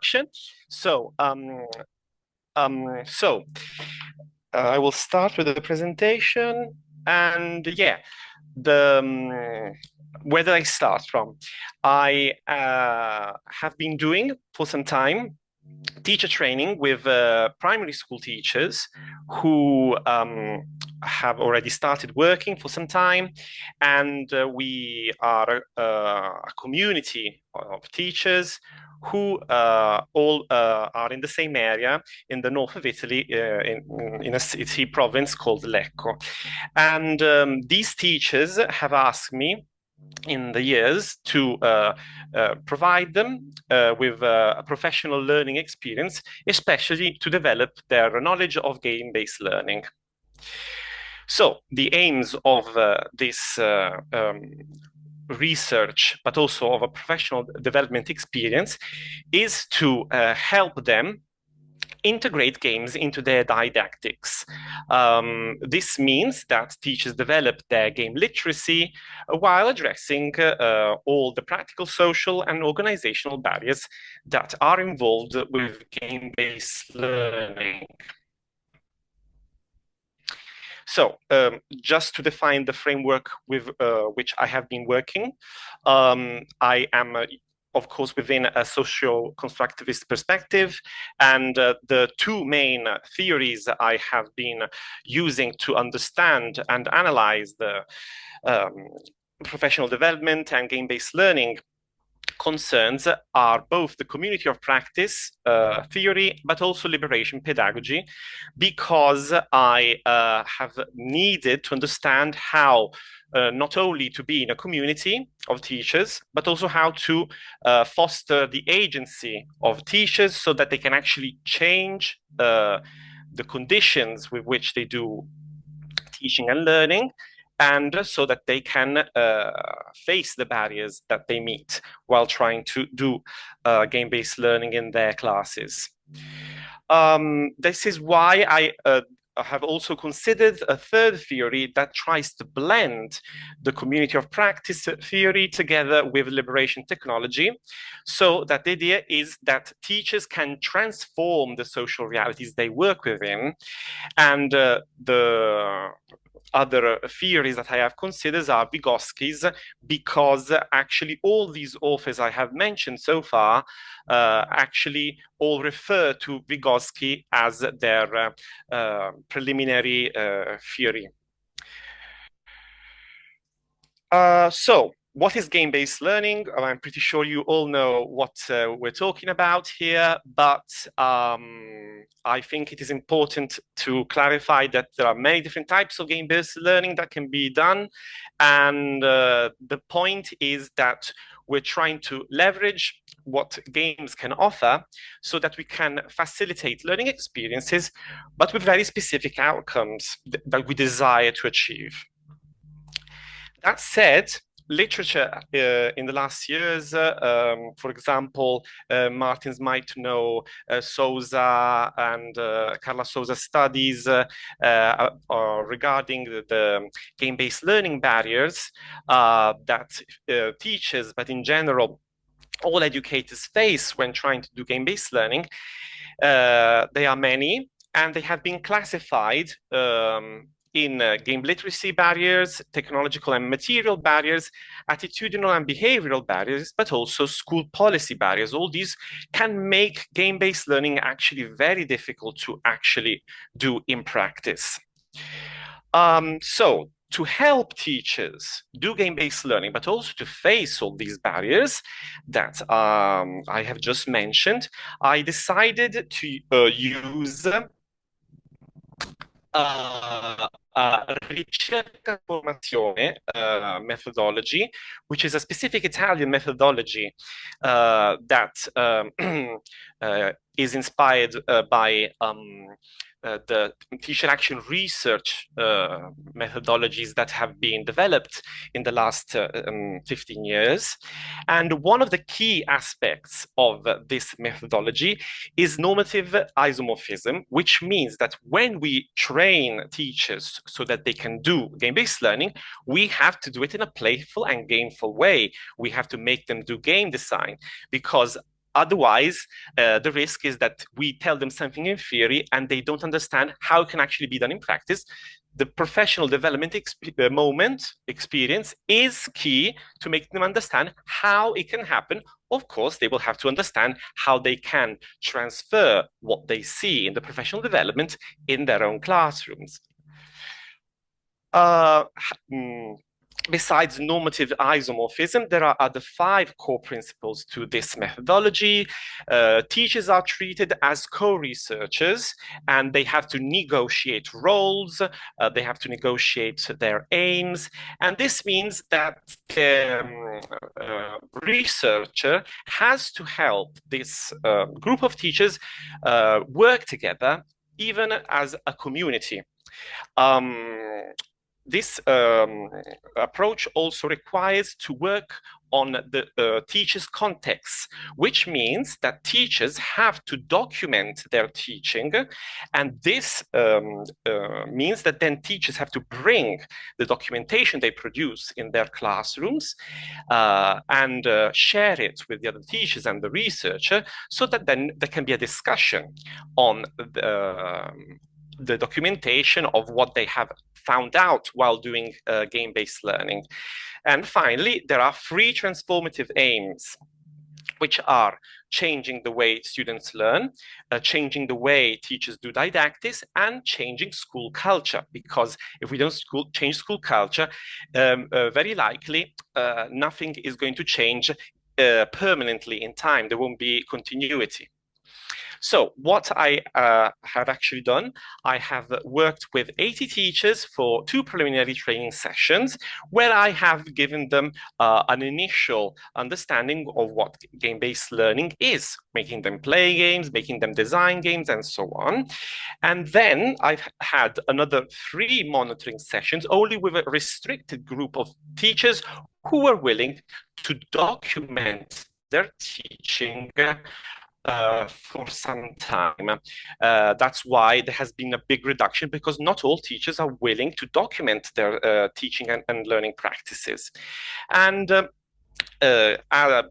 introduction. So, I will start with the presentation, and yeah, where did I start from? I have been doing for some time teacher training with primary school teachers who have already started working for some time, and we are a community of teachers who all are in the same area in the north of Italy, in a city province called Lecco. And these teachers have asked me in the years to provide them with a professional learning experience, especially to develop their knowledge of game-based learning. So the aims of this research, but also of a professional development experience, is to help them integrate games into their didactics. This means that teachers develop their game literacy while addressing all the practical, social, and organizational barriers that are involved with game-based learning. So, just to define the framework with which I have been working, I am of course, within a socio-constructivist perspective. And the two main theories I have been using to understand and analyze the professional development and game-based learning concerns are both the community of practice theory, but also liberation pedagogy, because I have needed to understand how not only to be in a community of teachers, but also how to foster the agency of teachers so that they can actually change the conditions with which they do teaching and learning, and so that they can face the barriers that they meet while trying to do game-based learning in their classes. This is why I have also considered a third theory that tries to blend the community of practice theory together with liberation technology, so that the idea is that teachers can transform the social realities they work within, and the other theories that I have considered are Vygotsky's, because actually all these authors I have mentioned so far actually all refer to Vygotsky as their preliminary theory. So, what is game-based learning? I'm pretty sure you all know what we're talking about here, but I think it is important to clarify that there are many different types of game-based learning that can be done. And the point is that we're trying to leverage what games can offer so that we can facilitate learning experiences, but with very specific outcomes that we desire to achieve. That said, literature in the last years, for example, Martins might know Sousa and Carla Sousa studies regarding the game-based learning barriers that teachers, but in general, all educators face when trying to do game-based learning. They are many, and they have been classified in game literacy barriers, technological and material barriers, attitudinal and behavioral barriers, but also school policy barriers. All these can make game-based learning actually very difficult to actually do in practice. So to help teachers do game-based learning, but also to face all these barriers that I have just mentioned, I decided to use ricerca formazione methodology, which is a specific Italian methodology that is inspired by the teacher action research methodologies that have been developed in the last 15 years. And one of the key aspects of this methodology is normative isomorphism, which means that when we train teachers so that they can do game-based learning, we have to do it in a playful and gameful way. We have to make them do game design, because Otherwise, the risk is that we tell them something in theory and they don't understand how it can actually be done in practice. The professional development experience is key to make them understand how it can happen. Of course, they will have to understand how they can transfer what they see in the professional development in their own classrooms. Uh, Besides normative isomorphism, there are other 5 core principles to this methodology. Teachers are treated as co-researchers, and they have to negotiate roles, they have to negotiate their aims, and this means that the researcher has to help this group of teachers work together, even as a community. This approach also requires to work on the teacher's context, which means that teachers have to document their teaching, and this means that then teachers have to bring the documentation they produce in their classrooms and share it with the other teachers and the researcher, so that then there can be a discussion on the documentation of what they have found out while doing game-based learning. And finally, there are 3 transformative aims, which are changing the way students learn, changing the way teachers do didactics, and changing school culture. Because if we don't change school culture, very likely nothing is going to change permanently in time. There won't be continuity. So what I have actually done, I have worked with 80 teachers for 2 preliminary training sessions, where I have given them an initial understanding of what game-based learning is, making them play games, making them design games, and so on. And then I've had another 3 monitoring sessions, only with a restricted group of teachers who were willing to document their teaching for some time. That's why there has been a big reduction, because not all teachers are willing to document their teaching and learning practices. And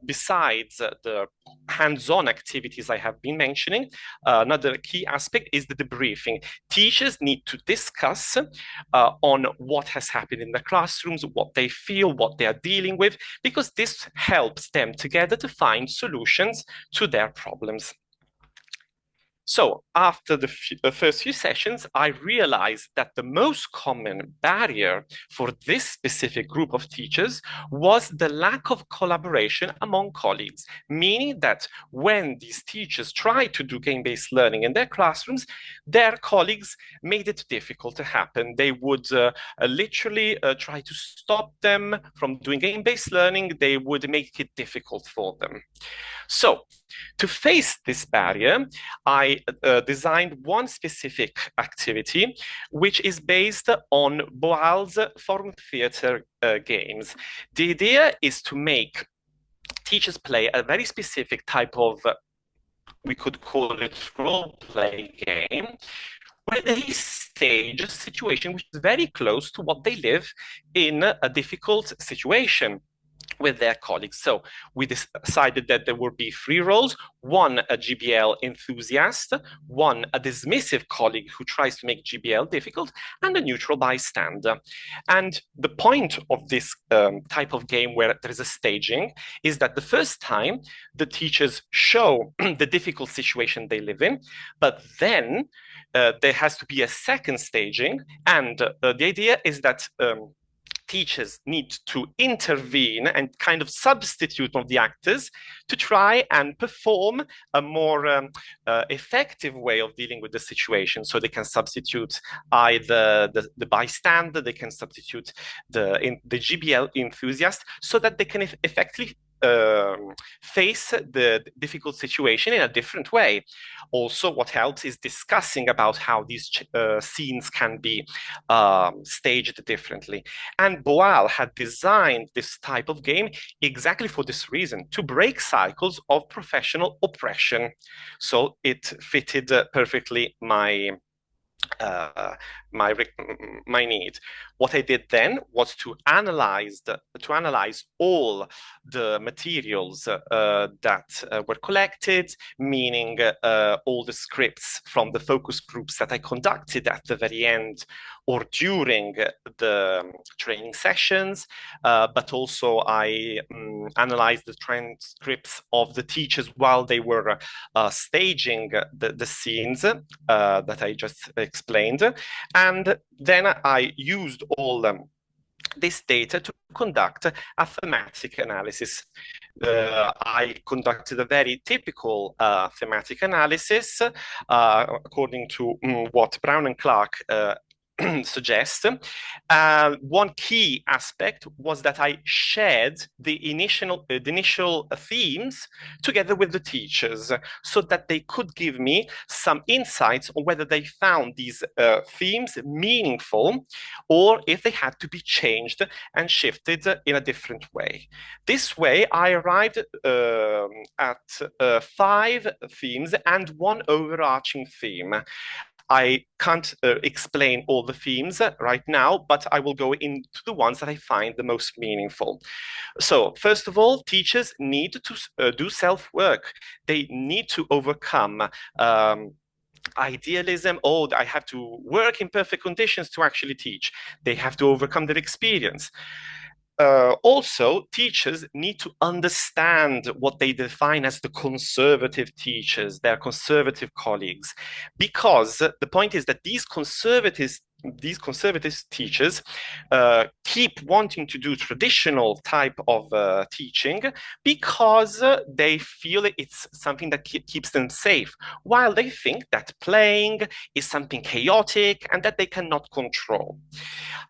besides the hands-on activities I have been mentioning, another key aspect is the debriefing. Teachers need to discuss on what has happened in the classrooms, what they feel, what they are dealing with, because this helps them together to find solutions to their problems. So after the first few sessions, I realized that the most common barrier for this specific group of teachers was the lack of collaboration among colleagues, meaning that when these teachers tried to do game-based learning in their classrooms, their colleagues made it difficult to happen. They would literally try to stop them from doing game-based learning. They would make it difficult for them. So to face this barrier, I designed one specific activity, which is based on Boal's forum theater games. The idea is to make teachers play a very specific type of, we could call it role-play game, where they stage a situation which is very close to what they live in a difficult situation with their colleagues. So we decided that there would be 3 roles: one a GBL enthusiast, one a dismissive colleague who tries to make GBL difficult, and a neutral bystander. And the point of this type of game where there is a staging is that the first time the teachers show the difficult situation they live in, but then there has to be a second staging, and the idea is that teachers need to intervene and kind of substitute one of the actors to try and perform a more effective way of dealing with the situation. So they can substitute either the bystander, they can substitute the GBL enthusiast, so that they can effectively face the difficult situation in a different way. Also, what helps is discussing about how these scenes can be staged differently. And Boal had designed this type of game exactly for this reason, to break cycles of professional oppression. So it fitted perfectly my my need. What I did then was to analyze all the materials that were collected, meaning all the scripts from the focus groups that I conducted at the very end or during the training sessions, but also I analyzed the transcripts of the teachers while they were staging the scenes that I just explained. And then I used all this data to conduct a thematic analysis. I conducted a very typical thematic analysis according to what Brown and Clark suggest. One key aspect was that I shared the initial themes together with the teachers so that they could give me some insights on whether they found these themes meaningful or if they had to be changed and shifted in a different way. This way, I arrived at 5 themes and one overarching theme. I can't explain all the themes right now, but I will go into the ones that I find the most meaningful. So, first of all, teachers need to do self-work. They need to overcome idealism. Oh, I have to work in perfect conditions to actually teach. They have to overcome their experience. Also, teachers need to understand what they define as the conservative teachers, their conservative colleagues, because the point is that these conservative teachers keep wanting to do traditional type of teaching because they feel it's something that keeps them safe, while they think that playing is something chaotic and that they cannot control.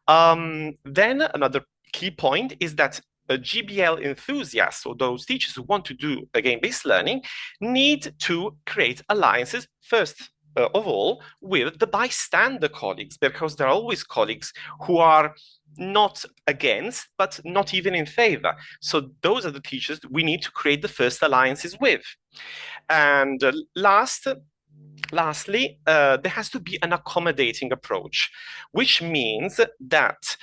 Then another key point is that GBL enthusiasts, or those teachers who want to do game-based learning, need to create alliances first of all with the bystander colleagues, because there are always colleagues who are not against, but not even in favor. So those are the teachers we need to create the first alliances with. And lastly, there has to be an accommodating approach, which means that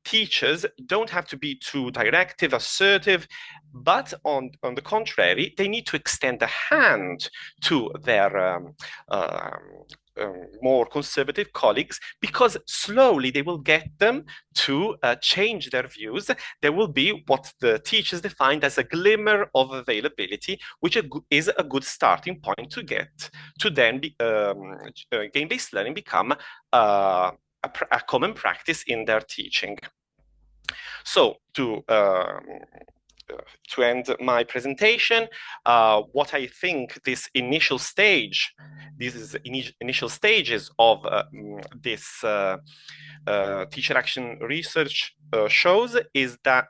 teachers don't have to be too directive, assertive, but on the contrary, they need to extend a hand to their more conservative colleagues, because slowly they will get them to change their views. There will be what the teachers defined as a glimmer of availability, which is a good starting point to get to then game-based learning become a common practice in their teaching. So to end my presentation, what I think these initial stages of this teacher action research shows is that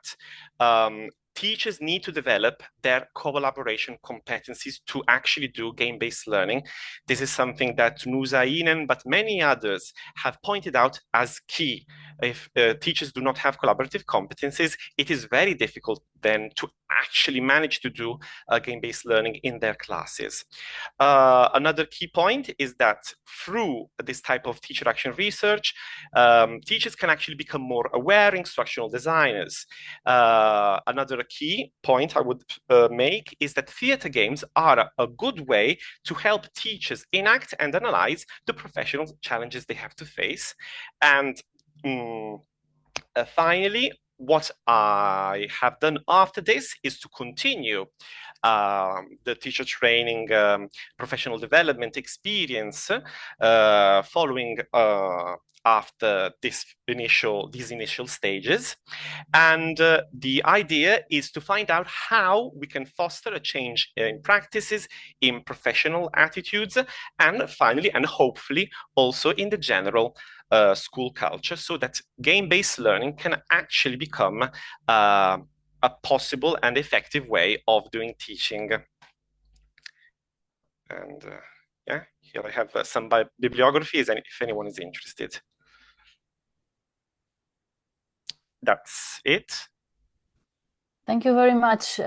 teachers need to develop their collaboration competencies to actually do game-based learning. This is something that Nusa Inen, but many others have pointed out as key. If teachers do not have collaborative competencies, it is very difficult then to actually manage to do game-based learning in their classes. Another key point is that through this type of teacher action research, teachers can actually become more aware instructional designers. Another key point I would make is that theater games are a good way to help teachers enact and analyze the professional challenges they have to face. And finally, what I have done after this is to continue the teacher training professional development experience following after these initial stages. And the idea is to find out how we can foster a change in practices, in professional attitudes, and finally, and hopefully also in the general school culture, so that game-based learning can actually become a possible and effective way of doing teaching. And yeah, here I have some bibliographies, and if anyone is interested. That's it. Thank you very much,